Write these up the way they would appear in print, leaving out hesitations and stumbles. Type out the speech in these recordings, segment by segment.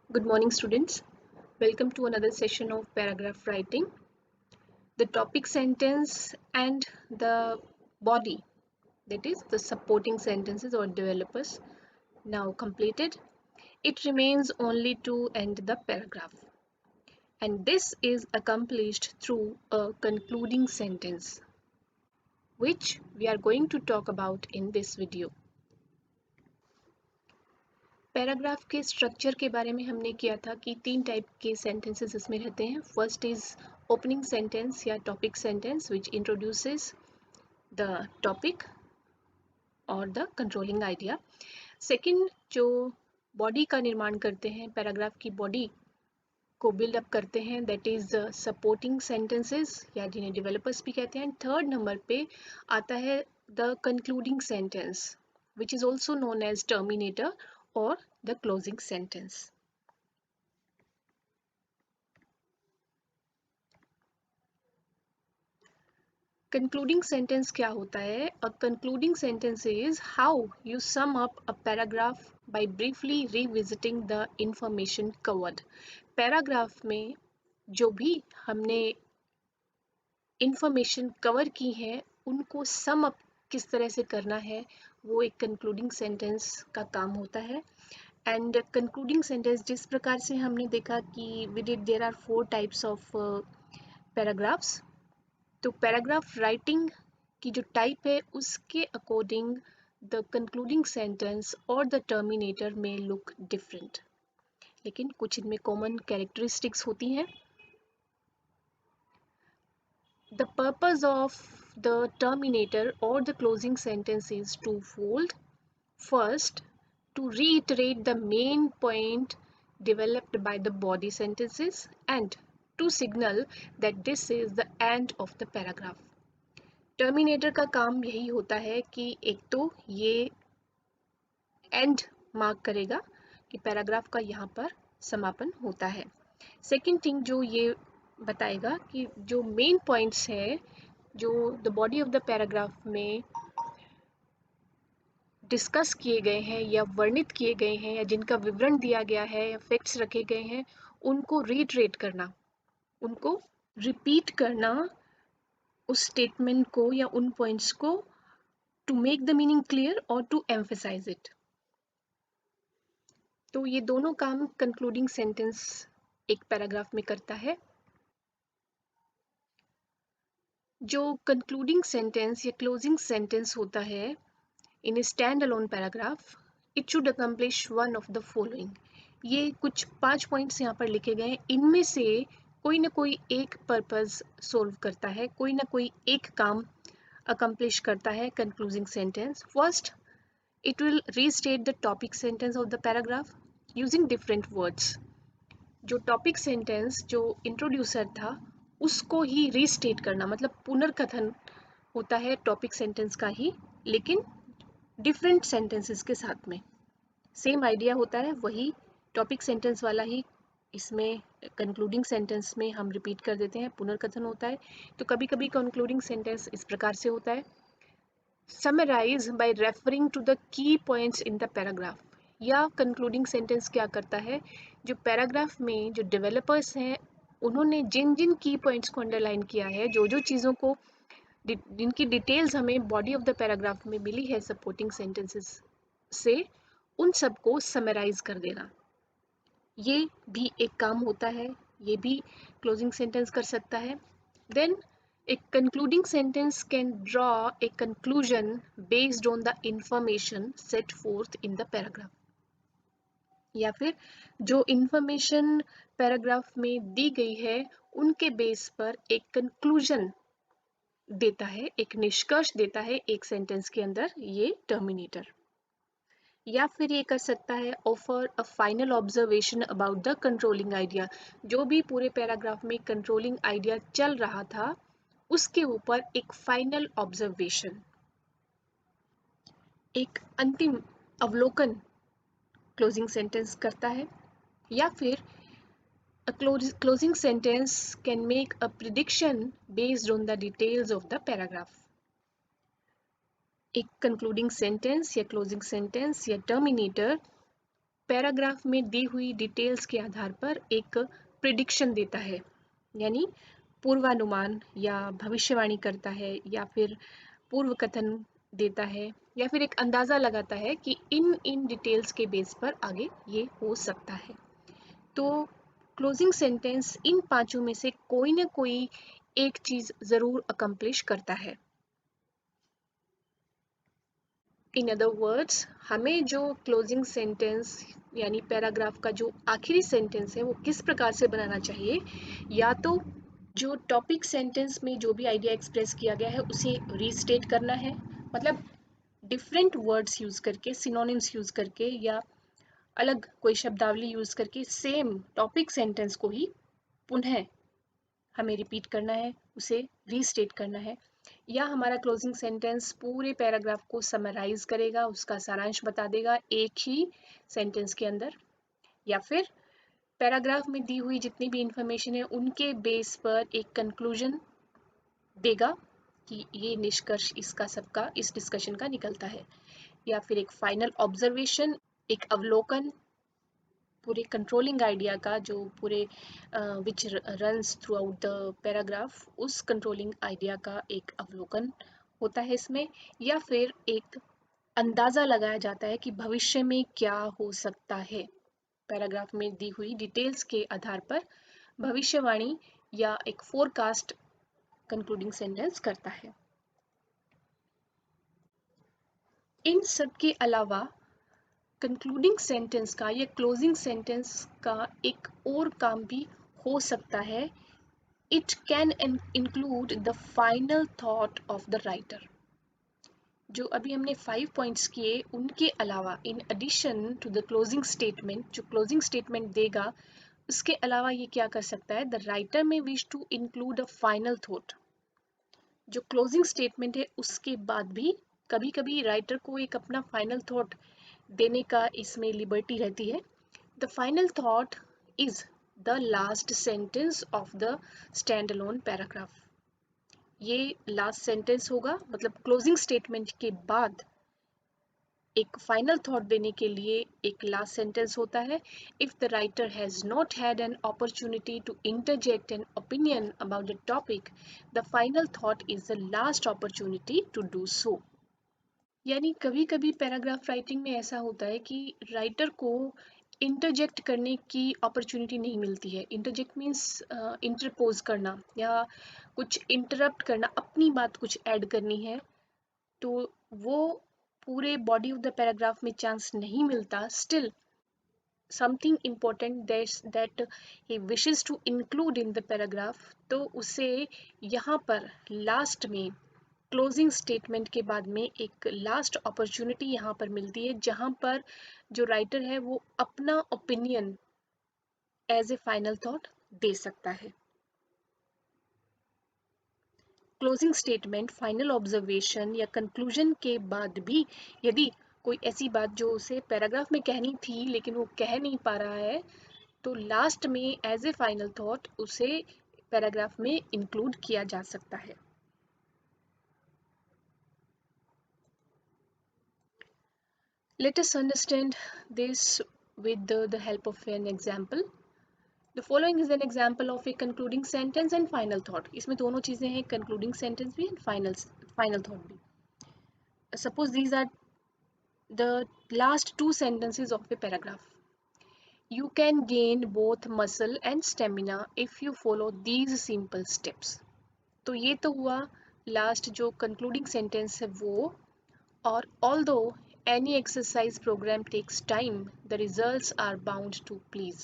Good morning, students. Welcome to another session of paragraph writing. The topic sentence and the body, that is, the supporting sentences or developers, now completed. It remains only to end the paragraph. And this is accomplished through a concluding sentence, which we are going to talk about in this video. Paragraph के structure के बारे में हमने किया था कि तीन type के सेंटेंसेस इसमें रहते हैं. फर्स्ट इज ओपनिंग सेंटेंस या topic sentence which introduces the topic और द कंट्रोलिंग आइडिया. सेकंड, जो बॉडी का निर्माण करते हैं, पैराग्राफ की बॉडी को बिल्डअप करते हैं, दैट इज सपोर्टिंग सेंटेंसेस या जिन्हें डेवलपर्स भी कहते हैं. थर्ड नंबर पे आता है the concluding sentence which is also known as terminator or the closing sentence. Concluding sentence क्या होता है? A concluding sentence is how you sum up a paragraph by briefly revisiting the information covered. Paragraph में जो भी हमने information cover की है उनको sum up किस तरह से करना है वो एक concluding sentence का काम होता है. एंड कंक्लूडिंग सेंटेंस जिस प्रकार से हमने देखा कि there are 4 types of paragraphs. तो पैराग्राफ राइटिंग की जो टाइप है उसके अकॉर्डिंग द कंक्लूडिंग सेंटेंस और द टर्मिनेटर में लुक डिफरेंट, लेकिन कुछ इनमें कॉमन कैरेक्टरिस्टिक्स होती हैं. The purpose of the terminator और the closing sentence is two fold. First, to reiterate the main point developed by the body sentences and to signal that this is the end of the paragraph. Terminator का काम यही होता है कि एक तो ये एंड मार्क करेगा कि पैराग्राफ का यहाँ पर समापन होता है. सेकेंड थिंग जो ये बताएगा कि जो मेन पॉइंट्स है जो the body of the paragraph में डिस्कस किए गए हैं या वर्णित किए गए हैं या जिनका विवरण दिया गया है या फैक्ट्स रखे गए हैं उनको रीट्रेट करना, उनको रिपीट करना, उस स्टेटमेंट को या उन पॉइंट्स को to make the meaning clear और टू एम्फेसाइज इट. तो ये दोनों काम कंक्लूडिंग सेंटेंस एक पैराग्राफ में करता है. जो कंक्लूडिंग सेंटेंस या क्लोजिंग सेंटेंस होता है in a standalone paragraph, it should accomplish one of the following. ये कुछ 5 पॉइंट्स यहाँ पर लिखे गए हैं. इनमें से कोई ना कोई एक पर्पस सोल्व करता है, कोई ना कोई एक काम अकम्प्लिश करता है concluding sentence. First, it will restate the topic sentence of the paragraph using different words. जो टॉपिक सेंटेंस जो इंट्रोड्यूसर था उसको ही रीस्टेट करना, मतलब पुनर्कथन होता है टॉपिक सेंटेंस का ही, लेकिन डिफरेंट सेंटेंसेस के साथ में. सेम आइडिया होता है, वही टॉपिक सेंटेंस वाला ही इसमें कंक्लूडिंग सेंटेंस में हम रिपीट कर देते हैं, पुनर्कथन होता है. तो कभी कभी कंक्लूडिंग सेंटेंस इस प्रकार से होता है, summarise by referring to the key points in the paragraph. या कंक्लूडिंग सेंटेंस क्या करता है, जो पैराग्राफ में जो डेवलपर्स हैं उन्होंने जिन जिन की पॉइंट्स को अंडरलाइन किया है, जो जो चीज़ों को जिनकी डिटेल्स हमें बॉडी ऑफ द पैराग्राफ में मिली है सपोर्टिंग सेंटेंसेस से, उन सबको समराइज कर देना. ये भी एक काम होता है, ये भी क्लोजिंग सेंटेंस कर सकता है. Then a concluding sentence can draw a conclusion based on the information set forth in the paragraph. या फिर जो इंफॉर्मेशन पैराग्राफ में दी गई है उनके बेस पर एक कंक्लूजन देता है, एक निष्कर्ष देता है एक सेंटेंस के अंदर, ये टर्मिनेटर. या फिर ये कर सकता है offer a final observation about the controlling idea. जो भी पूरे पैराग्राफ में कंट्रोलिंग आइडिया चल रहा था उसके ऊपर एक फाइनल ऑब्जर्वेशन, एक अंतिम अवलोकन क्लोजिंग सेंटेंस करता है. या फिर a closing sentence can make a prediction based on the details of the paragraph. एक कंक्लूडिंग सेंटेंस या क्लोजिंग सेंटेंस या टर्मिनेटर पैराग्राफ में दी हुई डिटेल्स के आधार पर एक प्रिडिक्शन देता है, यानी पूर्वानुमान या भविष्यवाणी करता है, या फिर पूर्व कथन देता है, या फिर एक अंदाज़ा लगाता है कि इन इन डिटेल्स के बेस पर आगे ये हो सकता है। तो क्लोजिंग सेंटेंस इन पांचों में से कोई ना कोई एक चीज़ ज़रूर अकम्प्लिश करता है। इन अदर वर्ड्स, हमें जो क्लोजिंग सेंटेंस यानी पैराग्राफ का जो आखिरी सेंटेंस है वो किस प्रकार से बनाना चाहिए, या तो जो टॉपिक सेंटेंस में जो भी आइडिया एक्सप्रेस किया गया है उसे रीस्टेट करना है, मतलब डिफरेंट वर्ड्स यूज करके, सिनोनिम्स यूज करके, या अलग कोई शब्दावली यूज करके सेम टॉपिक सेंटेंस को ही पुनः हमें रिपीट करना है, उसे रीस्टेट करना है, या हमारा क्लोजिंग सेंटेंस पूरे पैराग्राफ को समराइज करेगा, उसका सारांश बता देगा एक ही सेंटेंस के अंदर, या फिर पैराग्राफ में दी हुई जितनी भी इंफॉर्मेशन है उनके बेस पर एक कंक्लूजन देगा कि ये निष्कर्ष इसका सबका इस डिस्कशन का निकलता है, या फिर एक फाइनल ऑब्जर्वेशन, एक अवलोकन पूरे कंट्रोलिंग आइडिया का जो पूरे विच runs through out the paragraph, उस कंट्रोलिंग आइडिया का एक अवलोकन होता है इसमें, या फिर एक अंदाज़ा लगाया जाता है कि भविष्य में क्या हो सकता है। पैराग्राफ में दी हुई डिटेल्स के आधार पर भविष्यवाणी या एक फोरकास्ट कंक्लूडिंग सेंटेंस करता है। इन सब के अलावा कंक्लूडिंग सेंटेंस का या क्लोजिंग सेंटेंस का एक और काम भी हो सकता है। It can include the final thought of the writer. जो अभी हमने 5 पॉइंट्स किए उनके अलावा, in addition to the closing statement, जो क्लोजिंग स्टेटमेंट देगा उसके अलावा ये क्या कर सकता है, the writer may wish to include a final thought. जो क्लोजिंग स्टेटमेंट है उसके बाद भी कभी कभी राइटर को एक अपना फाइनल थॉट देने का इसमें लिबर्टी रहती है। The final thought is the last sentence of the stand alone paragraph. ये लास्ट सेंटेंस होगा, मतलब क्लोजिंग स्टेटमेंट के बाद एक फाइनल थॉट देने के लिए एक लास्ट सेंटेंस होता है। If the writer has not had an opportunity to interject an opinion about the topic, the final thought is the last opportunity to do so. यानी कभी कभी पैराग्राफ राइटिंग में ऐसा होता है कि राइटर को इंटरजेक्ट करने की अपॉर्चुनिटी नहीं मिलती है। इंटरजेक्ट मीन्स इंटरपोज करना या कुछ इंटरप्ट करना, अपनी बात कुछ ऐड करनी है, तो वो पूरे बॉडी ऑफ द पैराग्राफ में चांस नहीं मिलता। Still something important that he wishes to include in the paragraph, तो उसे यहाँ पर लास्ट में क्लोजिंग स्टेटमेंट के बाद में एक लास्ट अपॉर्चुनिटी यहाँ पर मिलती है, जहाँ पर जो राइटर है वो अपना opinion as a final thought दे सकता है। क्लोजिंग स्टेटमेंट, फाइनल ऑब्जर्वेशन या कंक्लूजन के बाद भी यदि कोई ऐसी बात जो उसे पैराग्राफ में कहनी थी लेकिन वो कह नहीं पा रहा है, तो लास्ट में एज ए फाइनल थॉट उसे पैराग्राफ में इंक्लूड किया जा सकता है। Let us understand this with the help of an example. The following is an example of a concluding sentence and final thought. इसमें दोनों चीजें हैं, concluding sentence भी and final thought भी. Suppose these are the last two sentences of a paragraph. You can gain both muscle and stamina if you follow these simple steps. तो ये तो हुआ लास्ट जो concluding sentence है वो, और although any exercise program takes time, the results are bound to please.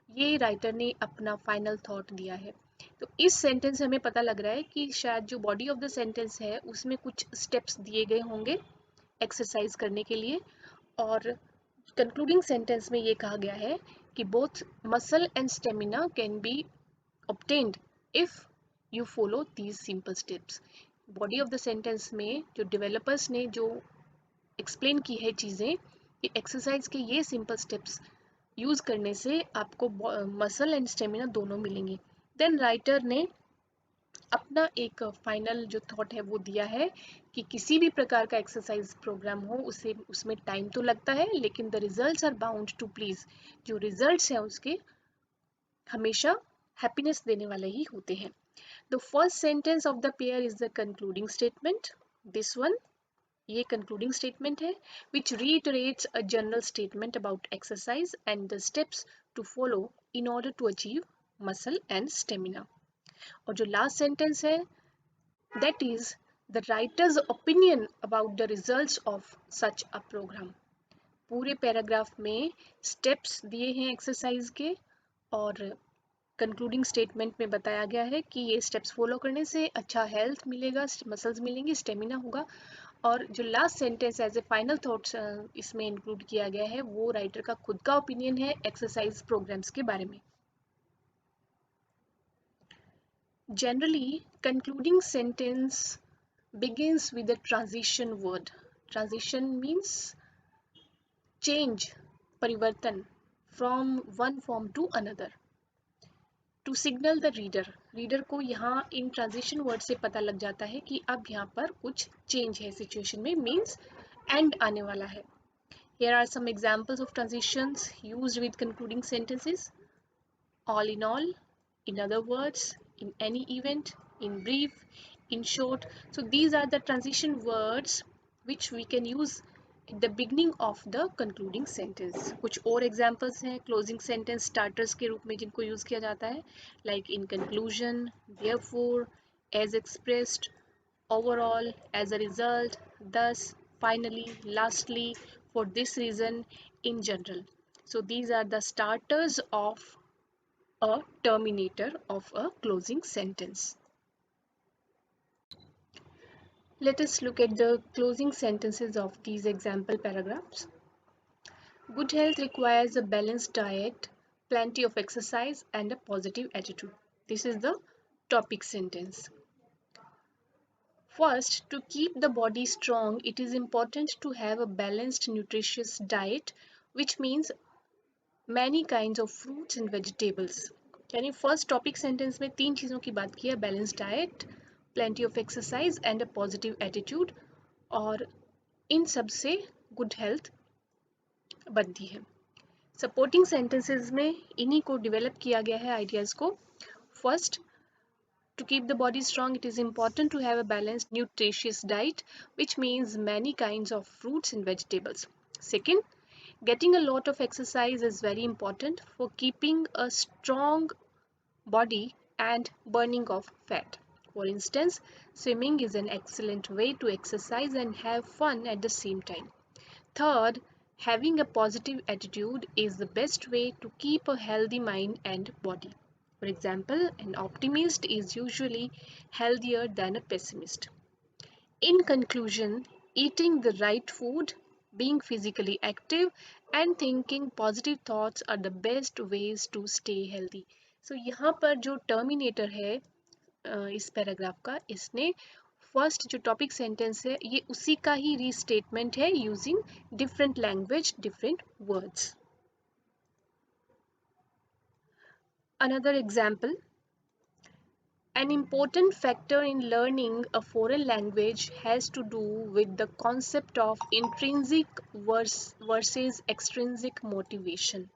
ये writer ने अपना फाइनल थॉट दिया है। तो इस सेंटेंस से हमें पता लग रहा है कि शायद जो बॉडी ऑफ द सेंटेंस है उसमें कुछ स्टेप्स दिए गए होंगे एक्सरसाइज करने के लिए, और कंक्लूडिंग सेंटेंस में ये कहा गया है कि both muscle and stamina can be obtained if you follow these simple steps. Body of the sentence में जो डेवलपर्स ने जो एक्सप्लेन की है चीज़ें कि एक्सरसाइज के ये सिंपल स्टेप्स यूज़ करने से आपको मसल एंड स्टेमिना दोनों मिलेंगे। देन राइटर ने अपना एक फाइनल जो थॉट है वो दिया है कि किसी भी प्रकार का एक्सरसाइज प्रोग्राम हो उसे उसमें टाइम तो लगता है, लेकिन the results are bound to please. जो रिजल्ट्स हैं उसके हमेशा हैप्पीनेस देने वाले ही होते हैं। The first sentence of the pair is the concluding statement. This one, ये कंक्लूडिंग स्टेटमेंट है which reiterates a general statement about exercise and the steps to follow in order to achieve muscle and stamina। और जो last sentence है, that is the writer's opinion about the results of such a program। पूरे paragraph में steps दिए हैं exercise के, और concluding statement में बताया गया है कि ये स्टेप्स फॉलो करने से अच्छा हेल्थ मिलेगा, मसल्स मिलेंगे, स्टेमिना होगा। और जो last sentence as a final thoughts इसमें इंक्लूड किया गया है वो राइटर का खुद का ओपिनियन है एक्सरसाइज प्रोग्राम्स के बारे में। Generally, concluding sentence begins with a transition word। Transition means change, परिवर्तन, from one form to another। To signal the reader, reader को यहाँ इन ट्रांजिशन वर्ड से पता लग जाता है कि अब यहाँ पर कुछ चेंज है सिचुएशन में, मीन्स एंड आने वाला है। Here are some examples of transitions used with concluding sentences: all in all, in other words, in any event, in brief, in short। So these are the transition words which we can use at the beginning of the concluding sentence। कुछ और examples हैं closing sentence starters के रूप में जिनको use किया जाता है, like in conclusion, therefore, as expressed, overall, as a result, thus, finally, lastly, for this reason, in general। So these are the starters of a terminator of a closing sentence। Let us look at the closing sentences of these example paragraphs. Good health requires a balanced diet, plenty of exercise, and a positive attitude। This is the topic sentence. First, to keep the body strong, it is important to have a balanced, nutritious diet, which means many kinds of fruits and vegetables। यानी first topic sentence में तीन चीज़ों की बात की है, balance diet, plenty of exercise and a positive attitude, और इन सब से गुड हेल्थ बनती है। सपोर्टिंग सेंटेंसेस में इन्हीं को डेवलप किया गया है आइडियाज़ को। First, to keep the body strong, it is important to have a balanced, nutritious diet, which means many kinds of fruits and vegetables। Second, getting a lot of exercise is very important for keeping a strong body and burning of fat। For instance, swimming is an excellent way to exercise and have fun at the same time। Third, having a positive attitude is the best way to keep a healthy mind and body। For example, an optimist is usually healthier than a pessimist। In conclusion, eating the right food, being physically active, and thinking positive thoughts are the best ways to stay healthy। So यहाँ पर जो terminator है इस paragraph का, इसने first जो topic sentence है ये उसी का ही रीस्टेटमेंट है using different language, different words. Another example: an important factor in learning a foreign language has to do with the concept of intrinsic versus extrinsic motivation।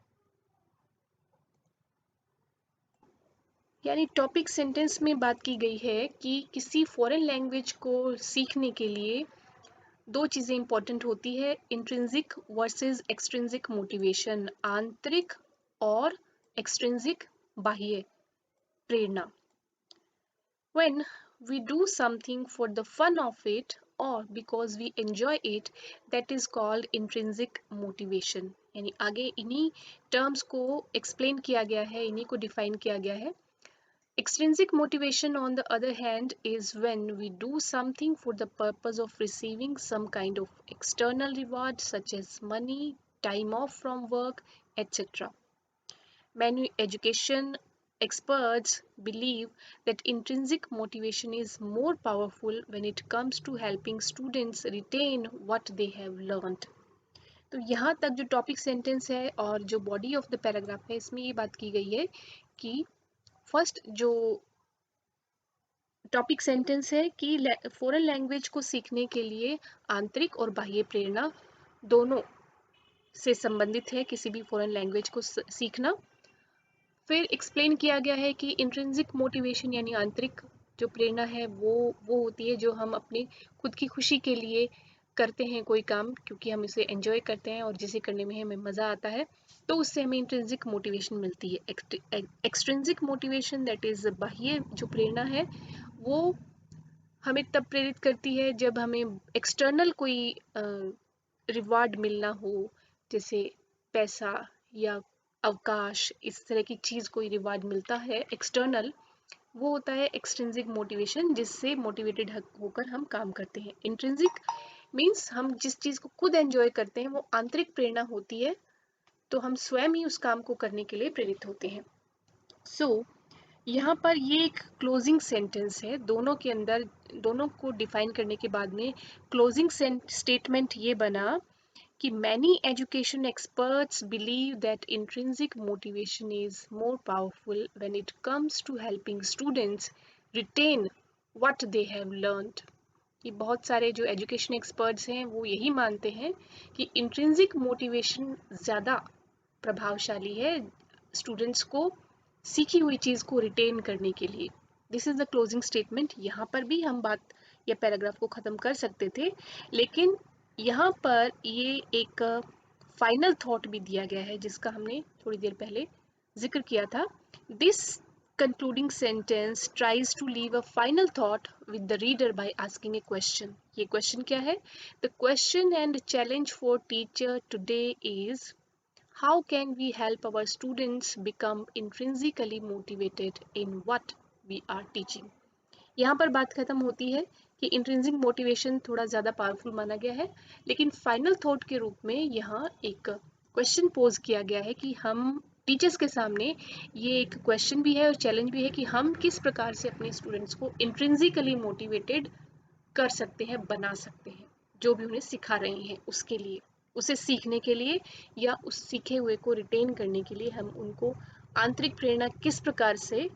यानी topic sentence में बात की गई है कि किसी फॉरेन लैंग्वेज को सीखने के लिए दो चीज़ें इंपॉर्टेंट होती है, इंट्रिंसिक वर्सेस एक्सट्रिंसिक मोटिवेशन, आंतरिक और एक्सट्रिंसिक बाह्य प्रेरणा। When we do something for the fun of it or because we enjoy it, that is called intrinsic motivation। यानी आगे इन्हीं टर्म्स को एक्सप्लेन किया गया है, इन्हीं को डिफाइन किया गया है। Extrinsic motivation, on the other hand, is when we do something for the purpose of receiving some kind of external reward, such as money, time off from work, etc. Many education experts believe that intrinsic motivation is more powerful when it comes to helping students retain what they have learned। तो यहाँ तक जो topic sentence है और जो body of the paragraph है इसमें ये बात की गई है कि फर्स्ट जो टॉपिक सेंटेंस है कि फॉरेन लैंग्वेज को सीखने के लिए आंतरिक और बाह्य प्रेरणा दोनों से संबंधित है किसी भी फॉरेन लैंग्वेज को सीखना। फिर एक्सप्लेन किया गया है कि इंट्रिंसिक मोटिवेशन यानी आंतरिक जो प्रेरणा है वो होती है जो हम अपनी खुद की खुशी के लिए करते हैं कोई काम, क्योंकि हम इसे एंजॉय करते हैं और जिसे करने में हमें मज़ा आता है, तो उससे हमें इंट्रिंसिक मोटिवेशन मिलती है। एक्सट्रिंसिक मोटिवेशन दैट इज़ बाह्य जो प्रेरणा है वो हमें तब प्रेरित करती है जब हमें एक्सटर्नल कोई रिवार्ड मिलना हो, जैसे पैसा या अवकाश, इस तरह की चीज़ कोई रिवार्ड मिलता है एक्सटर्नल, वो होता है एक्सट्रिंसिक मोटिवेशन, जिससे मोटिवेटेड होकर हम काम करते हैं। इंट्रिंसिक मीन्स हम जिस चीज़ को खुद एंजॉय करते हैं वो आंतरिक प्रेरणा होती है, तो हम स्वयं ही उस काम को करने के लिए प्रेरित होते हैं। यहाँ पर ये एक क्लोजिंग सेंटेंस है, दोनों के अंदर दोनों को डिफाइन करने के बाद में क्लोजिंग स्टेटमेंट ये बना कि many education experts believe that intrinsic motivation is more powerful when it comes to helping students retain what they have learned। कि बहुत सारे जो एजुकेशन एक्सपर्ट्स हैं वो यही मानते हैं कि इंट्रिंसिक मोटिवेशन ज़्यादा प्रभावशाली है स्टूडेंट्स को सीखी हुई चीज़ को रिटेन करने के लिए। This is the closing statement. यहाँ पर भी हम बात या पैराग्राफ को ख़त्म कर सकते थे, लेकिन यहाँ पर ये एक फाइनल थॉट भी दिया गया है जिसका हमने थोड़ी देर पहले जिक्र किया था। This concluding sentence tries to leave a final thought with the reader by asking a question। ये question क्या है? The question and challenge for teacher today is how can we help our students become intrinsically motivated in what we are teaching। यहाँ पर बात खत्म होती है कि इंट्रिंसिक मोटिवेशन थोड़ा ज़्यादा पावरफुल माना गया है, लेकिन फाइनल थॉट के रूप में यहाँ एक क्वेश्चन पोज किया गया है कि हम टीचर्स के सामने ये एक क्वेश्चन भी है और चैलेंज भी है कि हम किस प्रकार से अपने स्टूडेंट्स को इंट्रिंसिकली मोटिवेटेड कर सकते हैं, बना सकते हैं, जो भी उन्हें सिखा रहे हैं उसके लिए, उसे सीखने के लिए या उस सीखे हुए को रिटेन करने के लिए हम उनको आंतरिक प्रेरणा किस प्रकार से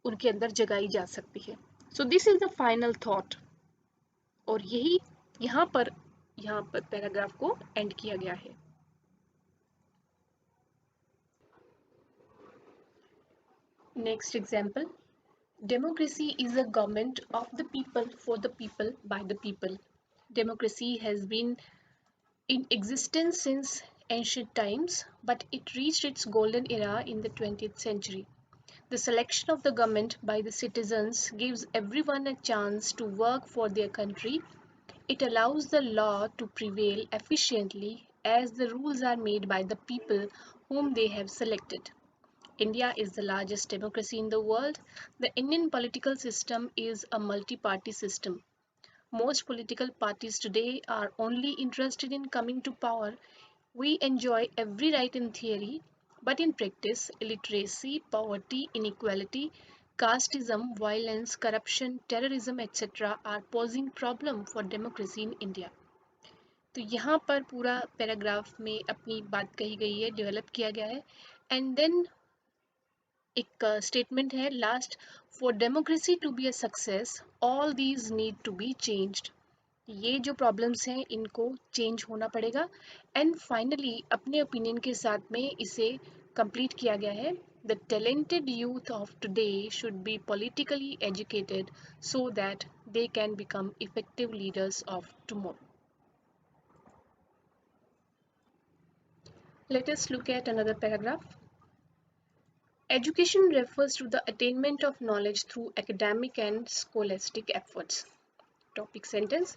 उनके अंदर जगाई जा सकती है। So this is the final thought, और यही यहाँ पर पैराग्राफ को एंड किया गया है। Next example, democracy is a government of the people for the people by the people। Democracy has been in existence since ancient times, but it reached its golden era in the 20th century। The selection of the government by the citizens gives everyone a chance to work for their country। It allows the law to prevail efficiently as the rules are made by the people whom they have selected। India is the largest democracy in the world. The Indian political system is a multi-party system. Most political parties today are only interested in coming to power। We enjoy every right in theory, but in practice, illiteracy, poverty, inequality, casteism, violence, corruption, terrorism, etc. are posing problem for democracy in India। तो यहाँ पर पूरा paragraph में अपनी बात कही गई है, डेवलप किया गया है, एंड देन एक स्टेटमेंट है last, for democracy to be a success all these need to be changed. ये जो प्रॉब्लम्स हैं इनको चेंज होना पड़ेगा। एंड फाइनली अपने ओपिनियन के साथ में इसे कंप्लीट किया गया है, the talented youth of today should be politically educated so that they can become effective leaders of tomorrow. Let us look at another paragraph. Education refers to the attainment of knowledge through academic and scholastic efforts। Topic sentence.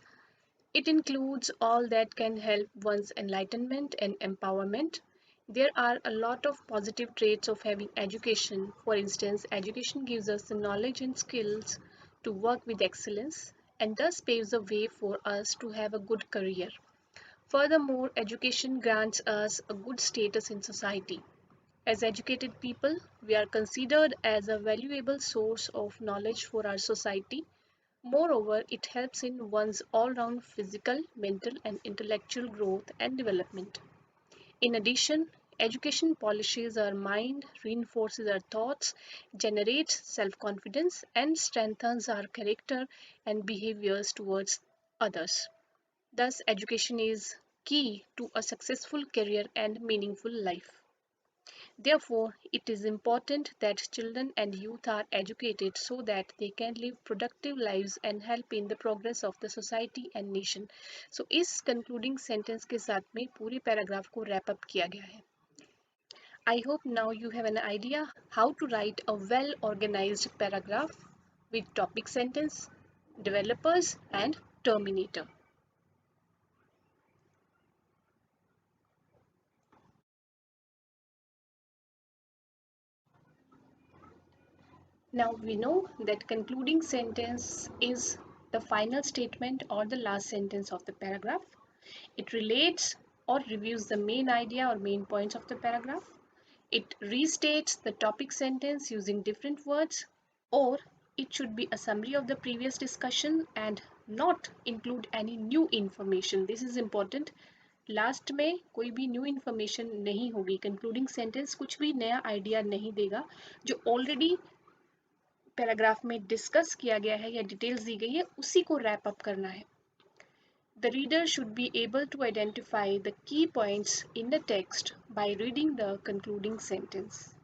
It includes all that can help one's enlightenment and empowerment। There are a lot of positive traits of having education. For instance, education gives us the knowledge and skills to work with excellence and thus paves the way for us to have a good career। Furthermore, education grants us a good status in society। As educated people, we are considered as a valuable source of knowledge for our society। Moreover, it helps in one's all-round physical, mental, and intellectual growth and development। In addition, Education polishes our mind, reinforces our thoughts, generates self confidence, and strengthens our character and behaviors towards others. Thus, education is key to a successful career and meaningful life. Therefore, it is important that children and youth are educated so that they can live productive lives and help in the progress of the society and nation. So इस concluding sentence के साथ में पूरे paragraph को wrap up किया गया है. I hope now you have an idea how to write a well organized paragraph with topic sentence, developers and terminator. Now we know that concluding sentence is the final statement or the last sentence of the paragraph. It relates or reviews the main idea or main points of the paragraph. It restates the topic sentence using different words, or it should be a summary of the previous discussion and not include any new information. This is important. Last में कोई भी new information नहीं होगी. Concluding sentence कुछ भी नया idea नहीं देगा. जो ऑलरेडी पैराग्राफ में डिस्कस किया गया है या डिटेल्स दी गई है उसी को रैप अप करना है. The reader should be able to identify the key points in the text by reading the concluding sentence.